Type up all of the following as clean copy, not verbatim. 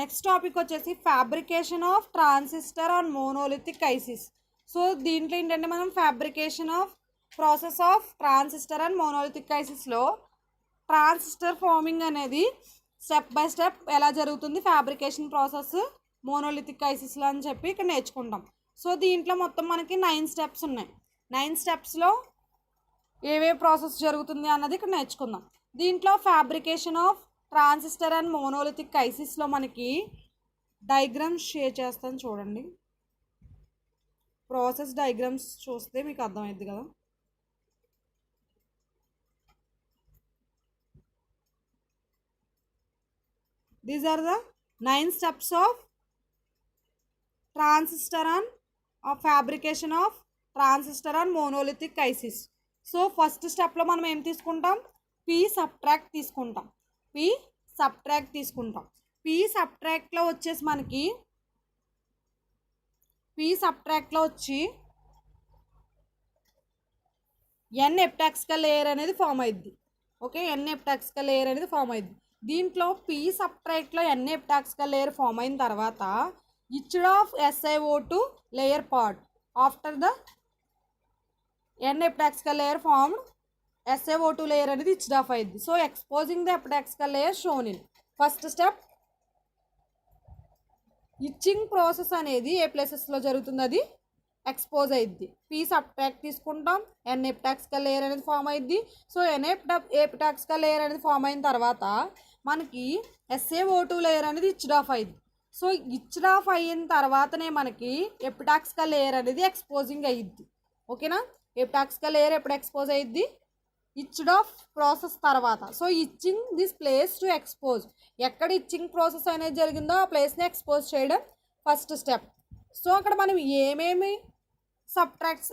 Next topic వచ్చేసి fabrication of transistor on monolithic ICs. So దీంట్లో ఏంటంటే మనం fabrication of process of transistor and monolithic ఐసిస్లో transistor forming అనేది స్టెప్ బై స్టెప్ ఎలా జరుగుతుంది ఫ్యాబ్రికేషన్ ప్రాసెస్ మోనోలిథిక్ ఐసిస్లో అని చెప్పి ఇక్కడ నేర్చుకుంటాం. సో దీంట్లో మొత్తం మనకి 9 స్టెప్స్ ఉన్నాయి. 9 స్టెప్స్లో ఏవే ప్రాసెస్ జరుగుతుంది అన్నది ఇక్కడ నేర్చుకుందాం. దీంట్లో fabrication of transistor and monolithic ఐసిస్లో మనకి డయాగ్రామ్స్ షేర్ చేస్తాను చూడండి. ప్రాసెస్ డయాగ్రామ్స్ చూస్తే మీకు అర్థమైంది కదా. These are the 9 steps of transistor and fabrication of transistor and monolithic ICs. So first స్టెప్లో మనం ఏం తీసుకుంటాం, పీ సబ్ట్రాక్ట్ తీసుకుంటాం. పీ సబ్ట్రాక్ట్లో వచ్చేసి మనకి వచ్చి ఎన్ ఎప్టాక్సికల్ లేయర్ అనేది ఫామ్ అయింది. ఓకే, ఎన్ ఎప్టాక్సికల్ లేయర్ అనేది ఫామ్ అయింది. దీంట్లో పీ సబ్ట్రాక్ట్లో ఎన్ ఎప్టాక్సికల్ లేయర్ ఫామ్ అయిన తర్వాత etched off SiO2 layer part after the N epitaxial layer formed SiO2 layer అనేది ఇచ్డ్ ఆఫ్ అయింది. So exposing the epitaxial layer shown in first step. Etching process అనేది ఏ ప్లేసెస్లో జరుగుతుంది, అది expose అయింది. P substrate తీసుకుంటాం, ఎన్ ఎప్టాక్సికల్ లేయర్ అనేది form అయింది. సో ఎప్టాక్సికల్ లేయర్ అనేది ఫామ్ అయిన తర్వాత మనకి SiO2 లేయర్ అనేది ఇచ్డ్ ఆఫ్ అయింది. సో ఇచ్డ్ ఆఫ్ అయిన తర్వాతనే మనకి ఎపిటాక్సికల్ లేయర్ అనేది ఎక్స్పోజింగ్ అయ్యిద్ది. ఓకేనా, ఎపిటాక్సికల్ లేయర్ ఎప్పుడు ఎక్స్పోజ్ అయ్యిద్ది, ఇచ్డ్ ఆఫ్ ప్రాసెస్ తర్వాత. So itching this place to expose, ఎక్కడ ఇచ్చింగ్ ప్రాసెస్ అనేది జరిగిందో ఆ ప్లేస్ని ఎక్స్పోజ్ చేయడం ఫస్ట్ స్టెప్. సో అక్కడ మనం ఏమేమి సబ్ట్రాక్ట్స్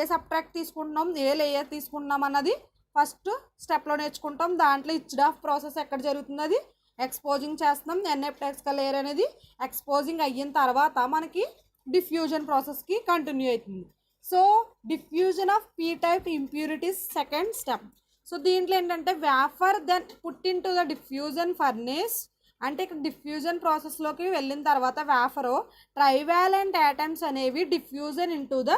ఏ సబ్ట్రాక్ట్ తీసుకుంటున్నాం, ఏ లేయర్ తీసుకుంటున్నాం అన్నది ఫస్ట్ స్టెప్లో నేర్చుకుంటాం. దాంట్లో ఇచ్డ్ ఆఫ్ ప్రాసెస్ ఎక్కడ జరుగుతుంది, అది ఎక్స్పోజింగ్ చేస్తున్నాం. ఎన్ ఎపిటాక్సికల్ లేయర్ అనేది ఎక్స్పోజింగ్ అయిన తర్వాత మనకి డిఫ్యూజన్ ప్రాసెస్కి కంటిన్యూ అవుతుంది. So diffusion of P type impurities second step. So దీంట్లో ఏంటంటే wafer then put into the diffusion furnace. అంటే ఇక్కడ డిఫ్యూజన్ ప్రాసెస్లోకి వెళ్ళిన తర్వాత వేఫరు ట్రైవాలెంట్ యాటమ్స్ అనేవి diffusion into the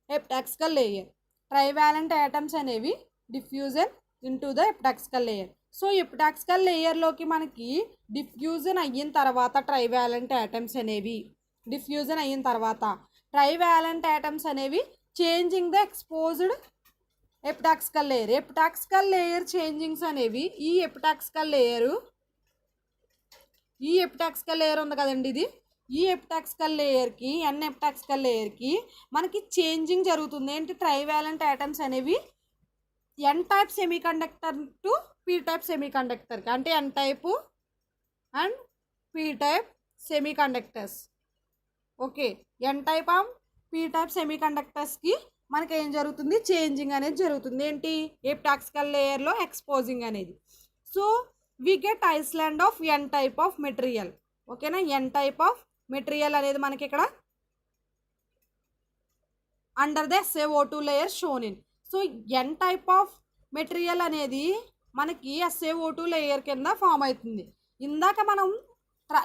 epitaxial layer. Trivalent atoms అనేవి diffusion into the epitaxial layer. So epitaxial లేయర్లోకి మనకి డిఫ్యూజన్ అయిన తర్వాత ట్రైవాలెంట్ యాటమ్స్ అనేవి డిఫ్యూజన్ అయిన తర్వాత ట్రైవాలెంట్ యాటమ్స్ అనేవి changing the exposed epitaxial layer. Epitaxial layer changings అనేవి ఈ ఎపిటాక్సికల్ లేయర్ ఉంది కదండి, ఈ ఎపిటాక్సికల్ లేయర్కి ఎన్ ఎపిటాక్సికల్ లేయర్కి మనకి చేంజింగ్ జరుగుతుంది. ఏంటి, ట్రైవాలెంట్ యాటమ్స్ అనేవి N type semiconductor to P type సెమీకండక్టర్కి, అంటే N type and P type semiconductors. Okay, N type of P type సెమీకండక్టర్స్కి మనకి ఏం జరుగుతుంది, చేంజింగ్ అనేది జరుగుతుంది. ఏంటి, ఎపిటాక్సికల్ లేయర్లో ఎక్స్పోజింగ్ అనేది. So we get island of N type of material. ఓకేనా, ఎన్ టైప్ ఆఫ్ మెటీరియల్ అనేది మనకి ఇక్కడ under the SiO2 layer shown in. So N type of material అనేది మనకి SiO2 లేయర్ కింద ఫామ్ అవుతుంది. ఇందాక మనం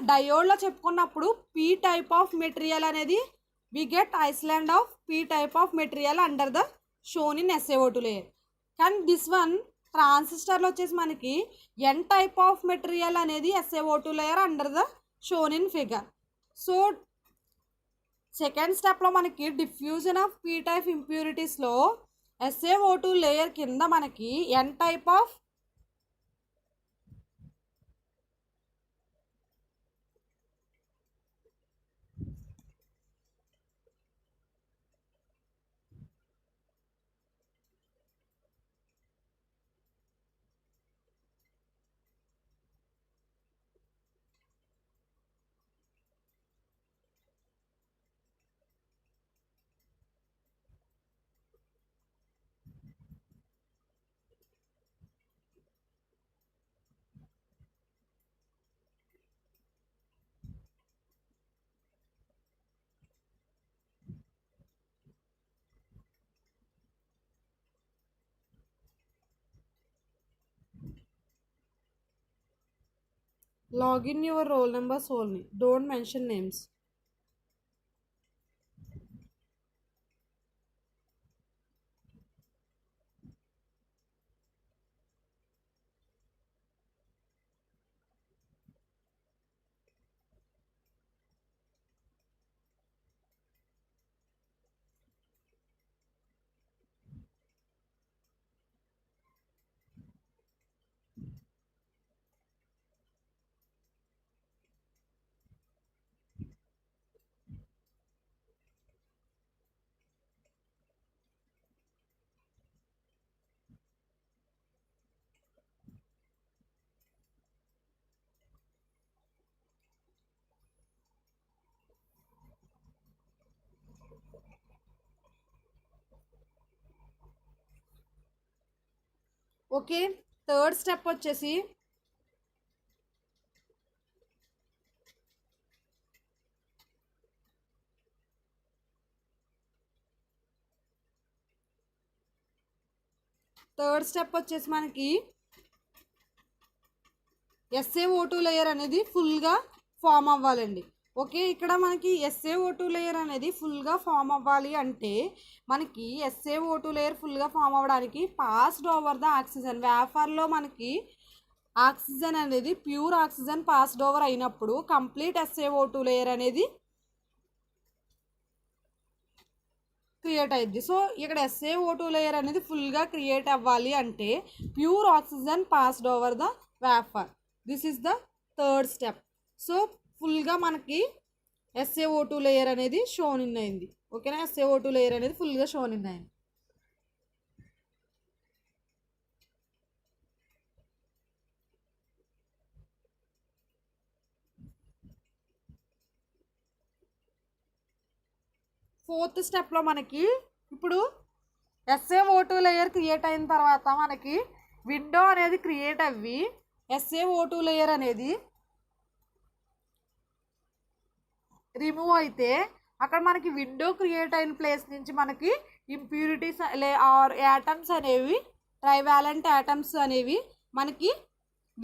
డయోడ్లో చెప్పుకున్నప్పుడు పీ టైప్ ఆఫ్ మెటీరియల్ అనేది we get island of P type of material under the shown in SiO2 layer. కానీ దిస్ వన్ ట్రాన్సిస్టర్లో వచ్చేసి మనకి ఎన్ టైప్ ఆఫ్ మెటీరియల్ అనేది SiO2 layer under the shown in figure. So second స్టెప్లో మనకి diffusion of P type ఇంప్యూరిటీస్లో SiO2 layer కింద మనకి N type of login your roll numbers only, don't mention names. Okay, third step వచ్చేసి మనకి SaO2 layer అనేది ఫుల్గా form అవ్వాలండి. ఓకే, ఇక్కడ మనకి SaO2 లేయర్ అనేది ఫుల్గా ఫామ్ అవ్వాలి అంటే మనకి SaO2 లేయర్ ఫుల్గా ఫామ్ అవ్వడానికి పాస్డ్ ఓవర్ ద ఆక్సిజన్ వేఫర్లో మనకి ఆక్సిజన్ అనేది ప్యూర్ ఆక్సిజన్ పాస్డ్ ఓవర్ అయినప్పుడు కంప్లీట్ SaO2 లేయర్ అనేది క్రియేట్ అయ్యింది. సో ఇక్కడ SaO2 లేయర్ అనేది ఫుల్గా క్రియేట్ అవ్వాలి అంటే pure oxygen passed over the wafer. This is the third step. So ఫుల్గా మనకి SaO2 లేయర్ అనేది షోన్ ఇన్ అయింది. ఓకేనా, SaO2 లేయర్ అనేది ఫుల్గా షోన్ ఇన్ అయింది. ఫోర్త్ స్టెప్లో మనకి ఇప్పుడు SaO2 లేయర్ క్రియేట్ అయిన తర్వాత మనకి విండో అనేది క్రియేట్ అవ్వి SaO2 లేయర్ అనేది రిమూవ్ అయితే అక్కడ మనకి విండో క్రియేట్ అయిన ప్లేస్ నుంచి మనకి ఇంప్యూరిటీస్ ఆర్ యాటమ్స్ అనేవి, ట్రైవాలెంట్ యాటమ్స్ అనేవి మనకి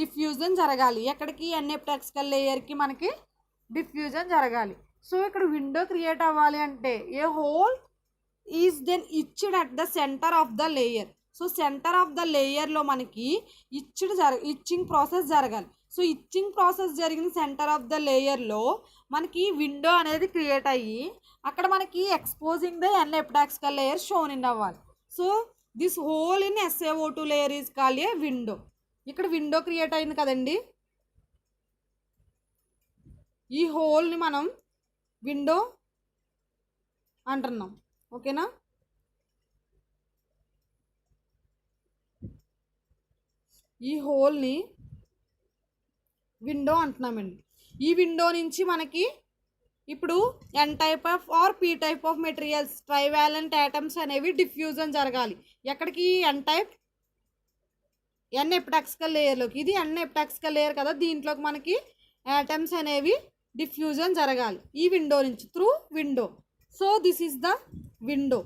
డిఫ్యూజన్ జరగాలి. ఎక్కడికి ఎన్ఎప్టాక్సికల్ లేయర్కి మనకి డిఫ్యూజన్ జరగాలి. సో ఇక్కడ విండో క్రియేట్ అవ్వాలి అంటే a hole is then etched at the centre of the layer. So centre of the లేయర్లో మనకి ఇచ్చింగ్ ప్రాసెస్ జరగాలి. సో ఇచ్చింగ్ ప్రాసెస్ జరిగిన సెంటర్ ఆఫ్ ద లేయర్లో మనకి విండో అనేది క్రియేట్ అయ్యి అక్కడ మనకి exposing the N epitaxial layer shown in అవ్వాలి. So this hole in SaO2 layer is called a window. ఇక్కడ విండో క్రియేట్ అయింది కదండి, ఈ హోల్ని మనం విండో అంటున్నాం. ఓకేనా, ఈ హోల్ని విండో అంటున్నామండి. ఈ విండో నుంచి మనకి ఇప్పుడు N type of or P type of materials, trivalent atoms అనేవి డిఫ్యూజన్ జరగాలి. ఎక్కడికి? N టైప్ ఎన్ఎప్టాక్సికల్ లేయర్లోకి. ఇది ఎన్ఎప్టాక్సికల్ లేయర్ కదా, దీంట్లోకి మనకి యాటమ్స్ అనేవి డిఫ్యూజన్ జరగాలి ఈ విండో నుంచి, through window. So this is the window.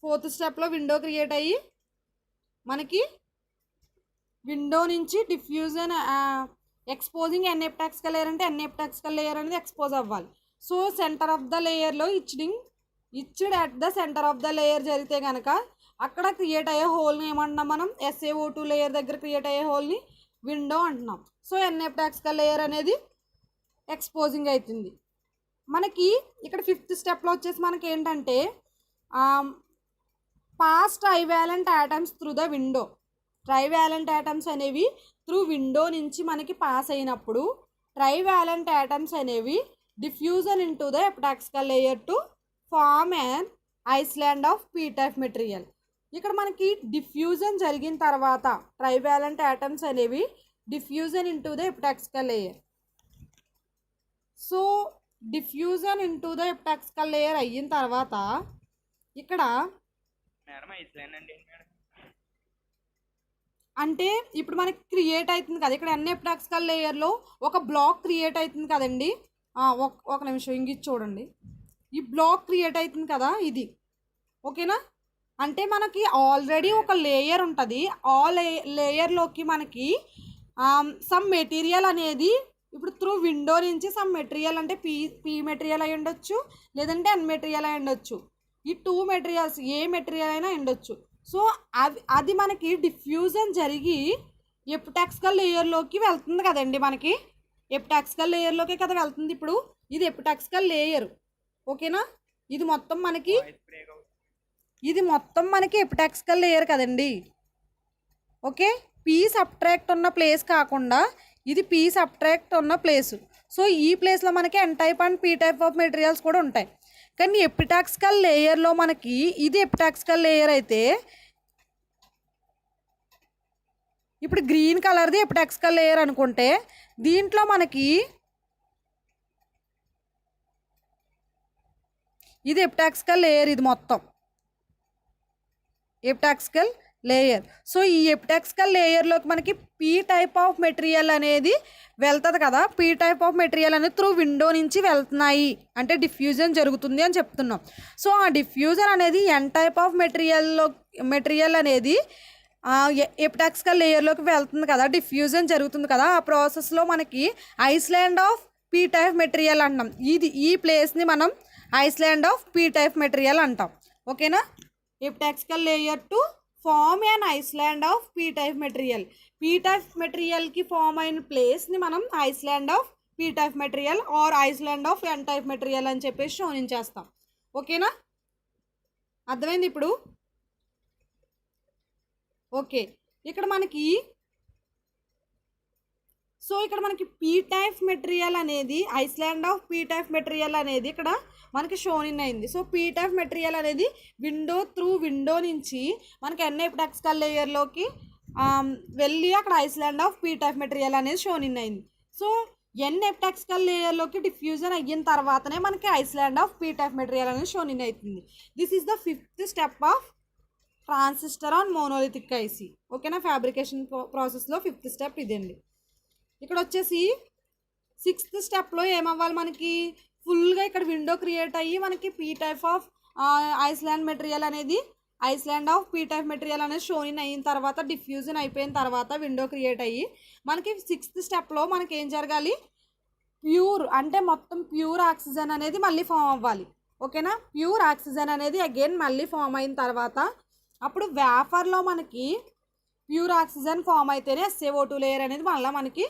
Fourth స్టెప్లో విండో క్రియేట్ అయ్యి మనకి విండో నుంచి డిఫ్యూజన్ ఎక్స్పోజింగ్ ఎన్ఎప్టాక్సికల్ లేయర్ అంటే ఎన్ఎప్టాక్సికల్ లేయర్ అనేది ఎక్స్పోజ్ అవ్వాలి. సో సెంటర్ ఆఫ్ ద లేయర్లో etched at the centre of the layer జరిగితే కనుక అక్కడ క్రియేట్ అయ్యే హోల్ని ఏమంటున్నాం మనం? SaO2 లేయర్ దగ్గర క్రియేట్ అయ్యే హోల్ని విండో అంటున్నాం. సో ఎన్ఎప్టాక్సికల్ లేయర్ అనేది ఎక్స్పోజింగ్ అవుతుంది. మనకి ఇక్కడ ఫిఫ్త్ స్టెప్లో వచ్చేసి మనకి ఏంటంటే pass trivalent atoms through the window. Trivalent atoms అనేవి త్రూ విండో నుంచి మనకి పాస్ అయినప్పుడు ట్రైవాలెంట్ యాటమ్స్ అనేవి diffusion into the epitaxial layer to form and island of P type material. ఇక్కడ మనకి డిఫ్యూజన్ జరిగిన తర్వాత ట్రైవాలెంట్ యాటమ్స్ అనేవి diffusion into the epitaxial layer. So diffusion into the epitaxial layer అయిన తర్వాత ఇక్కడ అంటే ఇప్పుడు మనకి క్రియేట్ అవుతుంది కదా, ఇక్కడ ఎన్ఎప్టాక్సికల్ లేయర్లో ఒక బ్లాక్ క్రియేట్ అవుతుంది కదండి. ఒక నిమిషం ఇంక చూడండి, ఈ బ్లాక్ క్రియేట్ అవుతుంది కదా ఇది. ఓకేనా, అంటే మనకి ఆల్రెడీ ఒక లేయర్ ఉంటుంది. ఆ లేయర్లోకి మనకి సమ్ మెటీరియల్ అనేది ఇప్పుడు త్రూ విండో నుంచి సమ్ మెటీరియల్ అంటే పీ మెటీరియల్ అయి ఉండొచ్చు, లేదంటే ఎన్ మెటీరియల్ అయి ఉండొచ్చు. ఈ 2 మెటీరియల్స్ ఏ మెటీరియల్ అయినా ఉండొచ్చు. సో అది మనకి డిఫ్యూజన్ జరిగి ఎపిటాక్సికల్ లేయర్లోకి వెళ్తుంది కదండి. మనకి ఎపిటాక్సికల్ లేయర్లోకి కదా వెళ్తుంది. ఇప్పుడు ఇది ఎపిటాక్సికల్ లేయర్, ఓకేనా. ఇది మొత్తం మనకి ఎపిటాక్సికల్ లేయర్ కదండి. ఓకే, పీ సబ్ట్రాక్ట్ ఉన్న ప్లేస్ కాకుండా ఇది పీ సబ్ట్రాక్ట్ ఉన్న ప్లేస్. సో ఈ ప్లేస్లో మనకి N type and P type of materials కూడా ఉంటాయి. కానీ ఎపిటాక్సికల్ లేయర్లో మనకి ఇది ఎపిటాక్సికల్ లేయర్ అయితే ఇప్పుడు గ్రీన్ కలర్ది ఎపిటాక్సికల్ లేయర్ అనుకుంటే దీంట్లో మనకి ఇది ఎపిటాక్సికల్ లేయర్, ఇది మొత్తం ఎపిటాక్సికల్ లేయర్. సో ఈ ఎపిటాక్సికల్ లేయర్లోకి మనకి పీ టైప్ ఆఫ్ మెటీరియల్ అనేది వెళ్తుంది కదా. పీ టైప్ ఆఫ్ మెటీరియల్ అనేది త్రూ విండో నుంచి వెళ్తున్నాయి అంటే డిఫ్యూజన్ జరుగుతుంది అని చెప్తున్నాం. సో ఆ డిఫ్యూజన్ అనేది ఎన్ టైప్ ఆఫ్ మెటీరియల్ అనేది ఎపిటాక్సికల్ లేయర్లోకి వెళ్తుంది కదా, డిఫ్యూజన్ జరుగుతుంది కదా. ఆ ప్రాసెస్లో మనకి island of P type material అంటాం. ఈ ప్లేస్ని మనం island of P type material అంటాం, ఓకేనా. Epitaxial layer to form an island of P type material. P type మెటీరియల్కి ఫామ్ అయిన ప్లేస్ని మనం island of P type material or island of N type material అని చెప్పేసి శోధించేస్తాం, ఓకేనా. అర్థమైంది ఇప్పుడు. ఓకే, ఇక్కడ మనకి పీ టైప్ మెటీరియల్ అనేది island of P type material అనేది ఇక్కడ మనకి షోన్ ఇన్ అయింది. సో పీ టైప్ మెటీరియల్ అనేది విండో నుంచి మనకి ఎన్ ఎపిటాక్సికల్ లేయర్లోకి వెళ్ళి అక్కడ island of P type material అనేది షోన్ ఇన్ అయింది. సో ఎన్ ఎపిటాక్సికల్ లేయర్లోకి డిఫ్యూజన్ అయిన తర్వాతనే మనకి island of P type material అనేది షోన్ ఇన్ అవుతుంది. This is the 5th step of transistor on monolithic IC, ఓకేనా. ఫ్యాబ్రికేషన్ ప్రాసెస్లో 5th స్టెప్ ఇదండి. ఇక్కడ వచ్చేసి 6th స్టెప్లో ఏమవ్వాలి, మనకి ఫుల్గా ఇక్కడ విండో క్రియేట్ అయ్యి మనకి P type of island material అనేది island of P type material అనేది షోన్ అయిన తర్వాత డిఫ్యూజన్ అయిపోయిన తర్వాత విండో క్రియేట్ అయ్యి మనకి 6th స్టెప్లో మనకి ఏం జరగాలి, ప్యూర్ అంటే మొత్తం ప్యూర్ ఆక్సిజన్ అనేది మళ్ళీ ఫామ్ అవ్వాలి, ఓకేనా. ప్యూర్ ఆక్సిజన్ అనేది అగైన్ మళ్ళీ ఫామ్ అయిన తర్వాత అప్పుడు వేఫర్లో మనకి ప్యూర్ ఆక్సిజన్ ఫామ్ అయితేనే SaO2 లేయర్ అనేది మళ్ళీ మనకి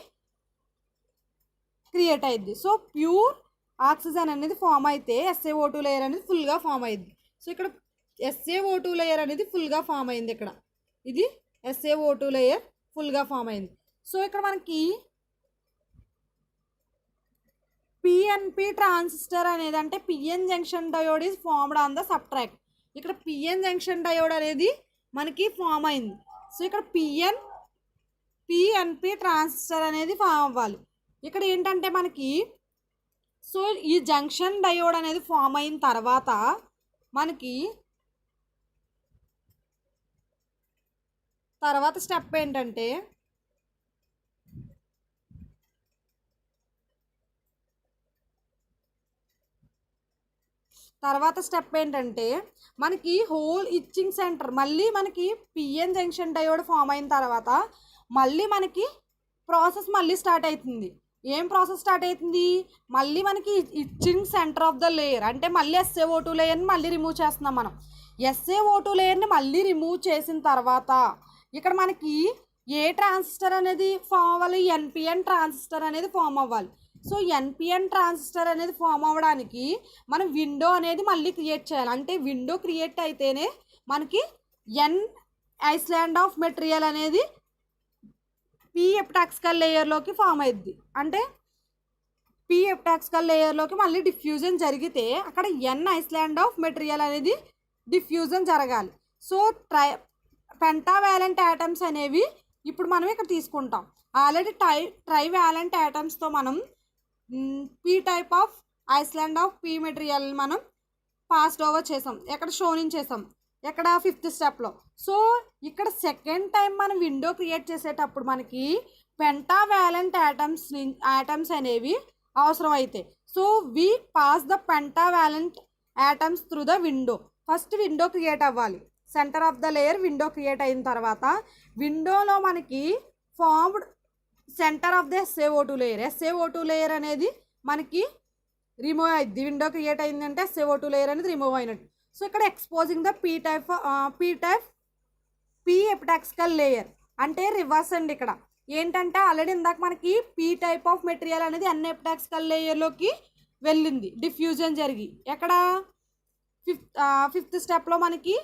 క్రియేట్ అయ్యిద్ది. సో ప్యూర్ ఆక్సిజన్ అనేది ఫామ్ అయితే SaO2 లేయర్ అనేది ఫుల్గా ఫామ్ అయ్యిద్ది. సో ఇక్కడ SaO2 లేయర్ అనేది ఫుల్గా ఫామ్ అయింది. ఇక్కడ ఇది SaO2 లేయర్ ఫుల్గా ఫామ్ అయింది. సో ఇక్కడ మనకి పిఎన్పి ట్రాన్సిస్టర్ అనేది అంటే PN junction diode is formed on the subtract. ఇక్కడ పిఎన్ జంక్షన్ డయోడ్ అనేది మనకి ఫామ్ అయింది. సో ఇక్కడ పిఎన్పి ట్రాన్సిస్టర్ అనేది ఫామ్ అవ్వాలి. ఇక్కడ ఏంటంటే మనకి సో ఈ జంక్షన్ డయోడ్ అనేది ఫామ్ అయిన తర్వాత మనకి తర్వాత స్టెప్ ఏంటంటే మనకి హోల్ ఇచ్చింగ్ సెంటర్ మళ్ళీ మనకి పిఎన్ జంక్షన్ డయోడ్ ఫామ్ అయిన తర్వాత మళ్ళీ మనకి ప్రాసెస్ మళ్ళీ స్టార్ట్ అవుతుంది. ఏం ప్రాసెస్ స్టార్ట్ అవుతుంది, మళ్ళీ మనకి itching centre of the layer అంటే మళ్ళీ SaO2 లేయర్ని మళ్ళీ రిమూవ్ చేస్తున్నాం మనం. SaO2 లేయర్ని మళ్ళీ రిమూవ్ చేసిన తర్వాత ఇక్కడ మనకి ఏ ట్రాన్సిస్టర్ అనేది ఫామ్ అవ్వాలి, ఎన్పిఎన్ ట్రాన్సిస్టర్ అనేది ఫామ్ అవ్వాలి. సో ఎన్పిఎన్ ట్రాన్సిస్టర్ అనేది ఫామ్ అవ్వడానికి మనం విండో అనేది మళ్ళీ క్రియేట్ చేయాలి. అంటే విండో క్రియేట్ అయితేనే మనకి ఎన్ ఐస్లాండ్ ఆఫ్ మెటీరియల్ అనేది పీ ఎపిటాక్సికల్ లేయర్లోకి ఫామ్ అయ్యిద్ది. అంటే పీ ఎపిటాక్సికల్ లేయర్లోకి మళ్ళీ డిఫ్యూజన్ జరిగితే అక్కడ ఎన్ ఐస్లాండ్ ఆఫ్ మెటీరియల్ అనేది డిఫ్యూజన్ జరగాలి. సో పెంటావాలెంట్ యాటమ్స్ అనేవి ఇప్పుడు మనం ఇక్కడ తీసుకుంటాం. ఆల్రెడీ ట్రైవాలెంట్ యాటమ్స్తో మనం P type of island of P material మనం పాస్డ్ ఓవర్ చేసాం. ఎక్కడ షోనింగ్ చేసాం, ఎక్కడ 5th స్టెప్లో. సో ఇక్కడ సెకండ్ టైం మనం విండో క్రియేట్ చేసేటప్పుడు మనకి పెంటావాలెంట్ యాటమ్స్ అనేవి అవసరం అవుతాయి. So we pass the pentavalent atoms through the window. First window create అవ్వాలి. Centre of the layer window create అయిన తర్వాత విండోలో మనకి formed centre of the SaO2 లేయర్. SaO2 లేయర్ అనేది మనకి రిమూవ్ అయింది. విండో క్రియేట్ అయిందంటే SaO2 లేయర్ అనేది రిమూవ్ అయినట్టు. సో ఇక్కడ exposing the P epitaxial layer అంటే రివర్స్ అండి. ఇక్కడ ఏంటంటే ఆల్రెడీ ఇందాక మనకి పీ టైప్ ఆఫ్ మెటీరియల్ అనేది N ఎపిటాక్సికల్ లేయర్లోకి వెళ్ళింది డిఫ్యూజన్ జరిగి. ఎక్కడ ఫిఫ్త్ స్టెప్లో మనకి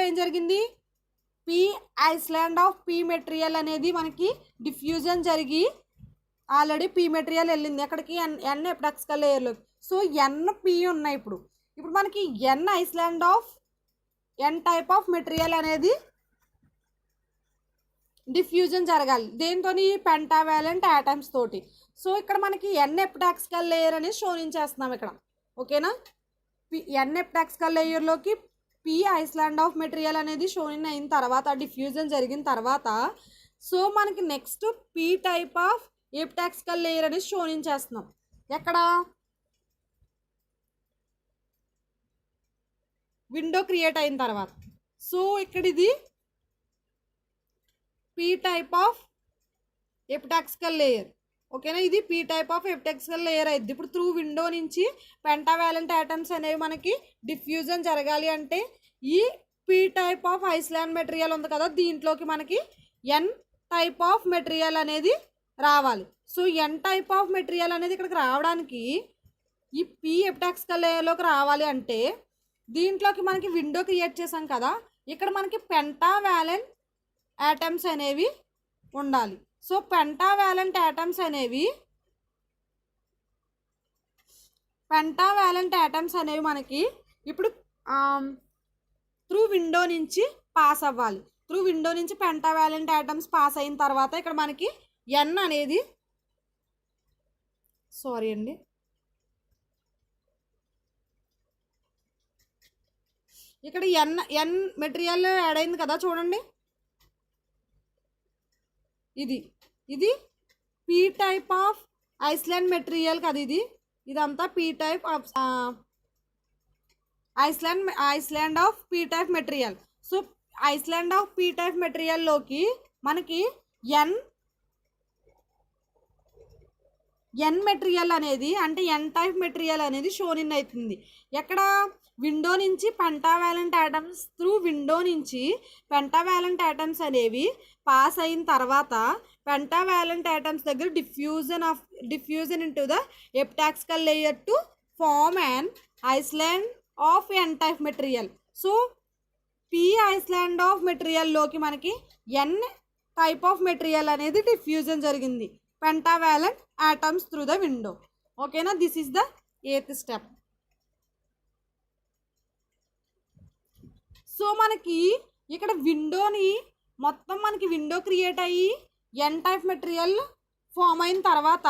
ఏం జరిగింది, P island of P material అనేది మనకి డిఫ్యూజన్ జరిగి ఆల్రెడీ పీ మెటీరియల్ వెళ్ళింది ఎక్కడికి, N ఎపిటాక్సికల్ లేయర్లోకి. సో NP ఉన్నాయి. ఇప్పుడు మనకి N Iceland of N type of material అనేది డిఫ్యూజన్ జరగాలి. దేంతో, పెంటావాలెంట్ యాటమ్స్ తోటి. సో ఇక్కడ మనకి N ఎపిటాక్సికల్ లేయర్ అనేది శోధించేస్తున్నాం ఇక్కడ. ఓకేనా, N ఎపిటాక్సికల్ లేయర్లోకి పీ ఐస్లాండ్ ఆఫ్ మెటీరియల్ అనేది షోన్ అయిన తర్వాత డిఫ్యూజన్ జరిగిన తర్వాత సో మనకి next p type of epitaxial layer అనేది శోధించేస్తున్నాం ఎక్కడ, విండో క్రియేట్ అయిన తర్వాత. సో ఇక్కడ ఇది p type of epitaxial layer. ఓకేనా, ఇది p type of epitaxial layer అయింది. ఇప్పుడు త్రూ విండో నుంచి పెంటావాలెంట్ యాటమ్స్ అనేవి మనకి డిఫ్యూజన్ జరగాలి అంటే ఈ P type of island material ఉంది కదా, దీంట్లోకి మనకి N టైప్ ఆఫ్ మెటీరియల్ అనేది రావాలి. So N type of material అనేది ఇక్కడికి రావడానికి ఈ పీ ఎపిటాక్సికల్ లేయర్లోకి రావాలి అంటే దీంట్లోకి మనకి విండో క్రియేట్ చేసాం కదా, ఇక్కడ మనకి పెంటావాలెంట్ యాటమ్స్ అనేవి ఉండాలి. సో పెంటావాలెంట్ యాటమ్స్ అనేవి మనకి ఇప్పుడు త్రూ విండో నుంచి పాస్ అవ్వాలి. త్రూ విండో నుంచి పెంటావాలెంట్ యాటమ్స్ పాస్ అయిన తర్వాత ఇక్కడ మనకి N అనేది ఇక్కడ N మెటీరియల్ యాడ్ అయింది కదా, చూడండి ఇది p type of island material కదా, ఇదంతా p type of island of P type material. So island of P type మెటీరియల్లోకి మనకి N మెటీరియల్ అనేది అంటే N టైప్ మెటీరియల్ అనేది షోన్ ఇన్ అవుతుంది. ఎక్కడ, విండో నుంచి పెంటావాలెంట్ యాటమ్స్, త్రూ విండో నుంచి పెంటావాలెంట్ యాటమ్స్ అనేవి పాస్ అయిన తర్వాత పెంటావాలెంట్ యాటమ్స్ దగ్గర diffusion into the epitaxial layer to form an island of N type material. So p island of మెటీరియల్లోకి మనకి N టైప్ ఆఫ్ మెటీరియల్ అనేది diffusion జరిగింది pentavalent atoms through the window. ఓకేనా, this is the 8th step. So మనకి ఇక్కడ విండోని మొత్తం మనకి విండో క్రియేట్ అయ్యి N టైప్ మెటీరియల్ ఫామ్ అయిన తర్వాత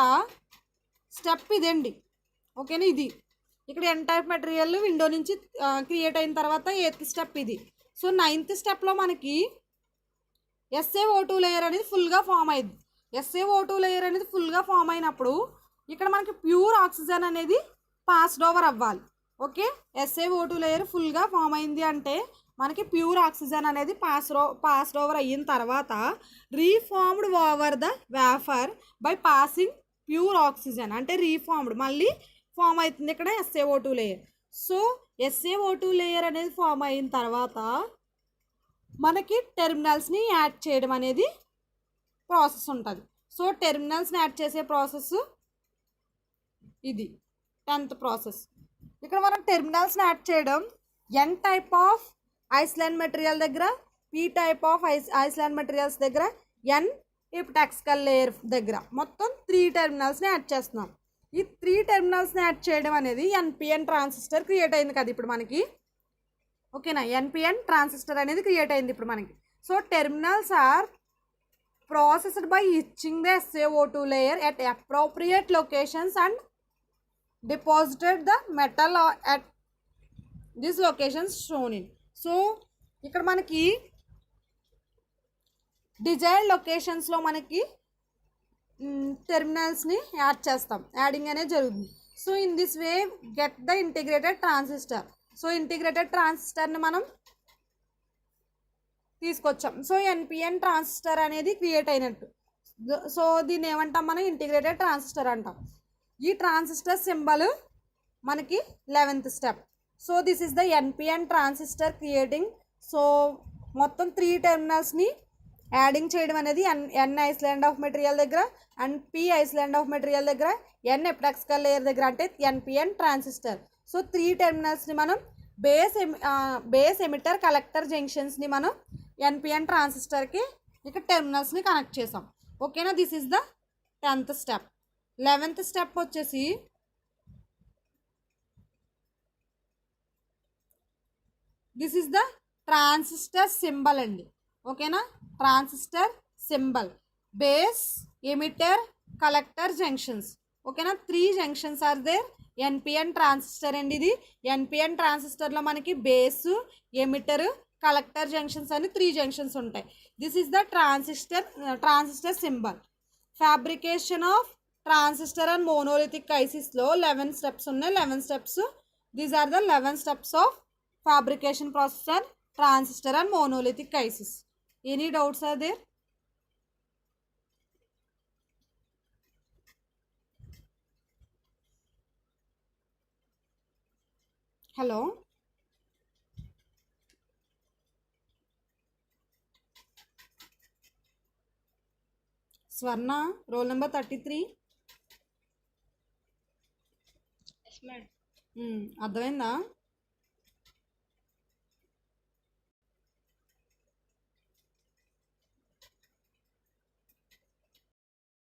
స్టెప్ ఇదండి. ఓకేనా, ఇది ఇక్కడ N టైప్ మెటీరియల్ విండో నుంచి క్రియేట్ అయిన తర్వాత 8th స్టెప్ ఇది. సో 9th స్టెప్లో మనకి SaO2 లేయర్ అనేది ఫుల్గా ఫామ్ అయింది. SaO2 లేయర్ అనేది ఫుల్గా ఫామ్ అయినప్పుడు ఇక్కడ మనకి ప్యూర్ ఆక్సిజన్ అనేది పాస్డ్ ఓవర్ అవ్వాలి. ఓకే, SaO2 లేయర్ ఫుల్గా ఫామ్ అయింది అంటే మనకి ప్యూర్ ఆక్సిజన్ అనేది పాస్డ్ ఓవర్ అయిన తర్వాత reformed over the wafer by passing pure oxygen అంటే రీఫార్మ్డ్ మళ్ళీ ఫామ్ అవుతుంది ఇక్కడ SaO2 layer. So SaO2 layer అనేది ఫామ్ అయిన తర్వాత మనకి టెర్మినల్స్ని యాడ్ చేయడం అనేది ప్రాసెస్ ఉంటుంది. సో టెర్మినల్స్ని యాడ్ చేసే ప్రాసెస్ ఇది 10th ప్రాసెస్. ఇక్కడ మనం టెర్మినల్స్ని యాడ్ చేయడం N type of island material దగ్గర, P type of Iceland materials దగ్గర, N ఎపిటాక్సికల్ లేయర్ దగ్గర మొత్తం 3 టెర్మినల్స్ని యాడ్ చేస్తున్నాం. ఈ 3 టెర్మినల్స్ని యాడ్ చేయడం అనేది NPN ట్రాన్సిస్టర్ క్రియేట్ అయింది కదా ఇప్పుడు మనకి. ఓకేనా, NPN ట్రాన్సిస్టర్ అనేది క్రియేట్ అయింది ఇప్పుడు మనకి. So terminals are processed by etching the SaO2 layer at appropriate locations and deposited the metal at these locations shown in. So ఇక్కడ మనకి డిజైర్డ్ లొకేషన్స్లో మనకి టెర్మినల్స్ని యాడ్ చేస్తాం, యాడింగ్ అనేది జరుగుతుంది. So in this way get the integrated transistor. So integrated ట్రాన్సిస్టర్ని మనం తీసుకొచ్చాం. So NPN transistor అనేది క్రియేట్ అయినట్టు. సో దీన్ని ఏమంటాం మనం, ఇంటిగ్రేటెడ్ ట్రాన్సిస్టర్ అంటాం. ఈ ట్రాన్సిస్టర్ సింబల్ మనకి 11th step. So this is the NPN transistor creating. So మొత్తం 3 టెర్మినల్స్ని యాడింగ్ చేయడం అనేది ఎన్ ఐస్లాండ్ ఆఫ్ మెటీరియల్ దగ్గర and P Iceland of material దగ్గర, ఎన్ ఎపిటాక్సికల్ లేయర్ దగ్గర, అంటే ఎన్పిఎన్ ట్రాన్సిస్టర్. సో 3 టెర్మినల్స్ని మనం బేస్ ఎమిటర్ కలెక్టర్ జంక్షన్స్ని మనం ఎన్పిఎన్ ట్రాన్సిస్టర్కి ఇక్కడ టెర్మినల్స్ని కనెక్ట్ చేసాం. ఓకేనా, this is the 10th step. 11th step వచ్చేసి this is the transistor symbol అండి. ఓకేనా, transistor symbol, base emitter collector junctions. ఓకేనా, 3 junctions are there. NPN transistor అండి ఇది. ఎన్పిఎన్ ట్రాన్సిస్టర్లో మనకి బేసు, ఎమిటర్, కలెక్టర్ జంక్షన్స్ అని 3 జంక్షన్స్ ఉంటాయి. This is the transistor symbol. Fabrication of transistor and monolithic ఐసిస్లో 11 steps ఉన్నాయి. 11 steps. These are the 11 steps of fabrication process on transistor and monolithic ICs. Any doubts are there? Hello. Swarna, roll number 33. Yes, madam. అర్థమైందా?